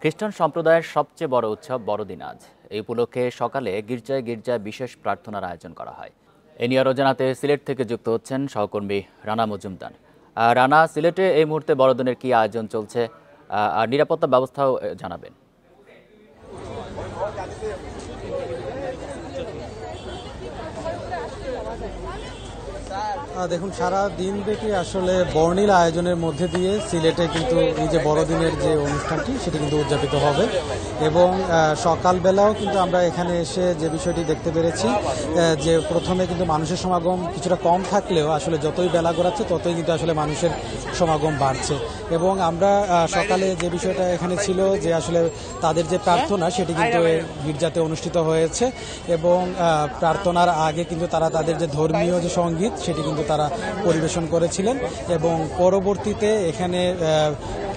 খ্রিস্টান সম্প্রদায়ের সবচেয়ে বড় উৎসব বড়দিন আজ। এই উপলক্ষে সকালে গির্জায় গির্জায় বিশেষ প্রার্থনার আয়োজন করা হয়। এ নিয়ে আরও জানাতে সিলেট থেকে যুক্ত হচ্ছেন সহকর্মী রানা মজুমদার। রানা, সিলেটে এই মুহূর্তে বড়দিনের কি আয়োজন চলছে আর নিরাপত্তা ব্যবস্থাও জানাবেন। দেখুন, সারা দিন ব্যাপী আসলে বর্ণিল আয়োজনের মধ্যে দিয়ে সিলেটে কিন্তু এই যে বড়দিনের যে অনুষ্ঠানটি সেটি কিন্তু উদযাপিত হবে এবং সকালবেলাও কিন্তু আমরা এখানে এসে যে বিষয়টি দেখতে পেরেছি যে প্রথমে কিন্তু মানুষের সমাগম কিছুটা কম থাকলেও আসলে যতই বেলা গড়াচ্ছে ততই কিন্তু আসলে মানুষের সমাগম বাড়ছে এবং আমরা সকালে যে বিষয়টা এখানে ছিল যে আসলে তাদের যে প্রার্থনা সেটি কিন্তু গির্জাতে অনুষ্ঠিত হয়েছে এবং প্রার্থনার আগে কিন্তু তারা তাদের যে ধর্মীয় যে সঙ্গীত সেটি কিন্তু তারা পরিবেশন করেছিলেন এবং পরবর্তীতে এখানে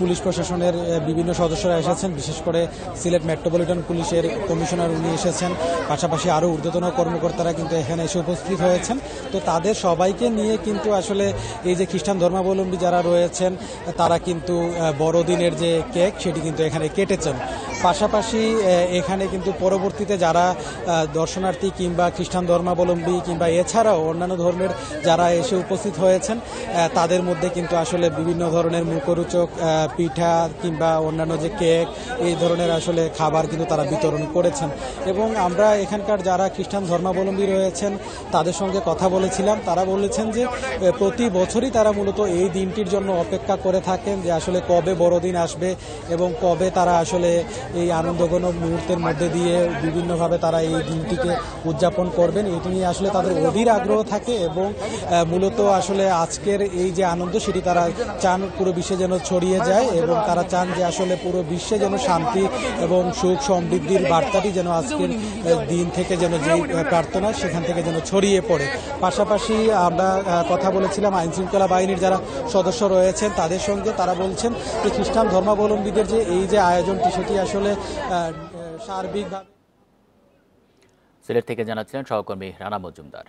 পুলিশ প্রশাসনের বিভিন্ন সদস্যরা এসেছেন, বিশেষ করে সিলেট মেট্রোপলিটন পুলিশের কমিশনার উনি এসেছেন, পাশাপাশি আরও ঊর্ধ্বতন কর্মকর্তারা কিন্তু এখানে এসে উপস্থিত হয়েছেন। তো তাদের সবাইকে নিয়ে কিন্তু আসলে এই যে খ্রিস্টান ধর্মাবলম্বী যারা রয়েছেন তারা কিন্তু বড়দিনের যে কেক সেটি কিন্তু এখানে কেটেছেন। পাশাপাশি এখানে কিন্তু পরবর্তীতে যারা দর্শনার্থী কিংবা খ্রিস্টান ধর্মাবলম্বী কিংবা এছাড়াও অন্যান্য ধর্মের যারা এসে উপস্থিত হয়েছেন তাদের মধ্যে কিন্তু আসলে বিভিন্ন ধরনের মুখরোচক পিঠা কিংবা অন্যান্য যে কেক এই ধরনের আসলে খাবার কিন্তু তারা বিতরণ করেছেন এবং আমরা এখানকার যারা খ্রিস্টান ধর্মাবলম্বী রয়েছেন তাদের সঙ্গে কথা বলেছিলাম। তারা বলেছেন যে প্রতি বছরই তারা মূলত এই দিনটির জন্য অপেক্ষা করে থাকেন যে আসলে কবে বড়দিন আসবে এবং কবে তারা আসলে এই আনন্দঘন মুহূর্তের মধ্যে দিয়ে বিভিন্নভাবে তারা এই দিনটিকে উদযাপন করবেন, এটি নিয়ে আসলে তাদের অধীর আগ্রহ থাকে এবং মূলত আসলে আজকের এই যে আনন্দ সেটি তারা চান পুরো বিশ্বে যেন ছড়িয়ে যায় এবং তারা চান যে আসলে পুরো বিশ্বে যেন শান্তি এবং সুখ সমৃদ্ধির বার্তাটি যেন আজকের দিন থেকে যেন যে প্রার্থনা সেখান থেকে যেন ছড়িয়ে পড়ে। পাশাপাশি আমরা কথা বলেছিলাম আইন শৃঙ্খলা বাহিনীর যারা সদস্য রয়েছেন তাদের সঙ্গে। তারা বলছেন যে খ্রিস্টান ধর্মাবলম্বীদের যে এই যে আয়োজনটি সেটি আসলে সার্বিকভাবে। সিলেট থেকে জানাচ্ছিলেন সহকর্মী রানা মজুমদার।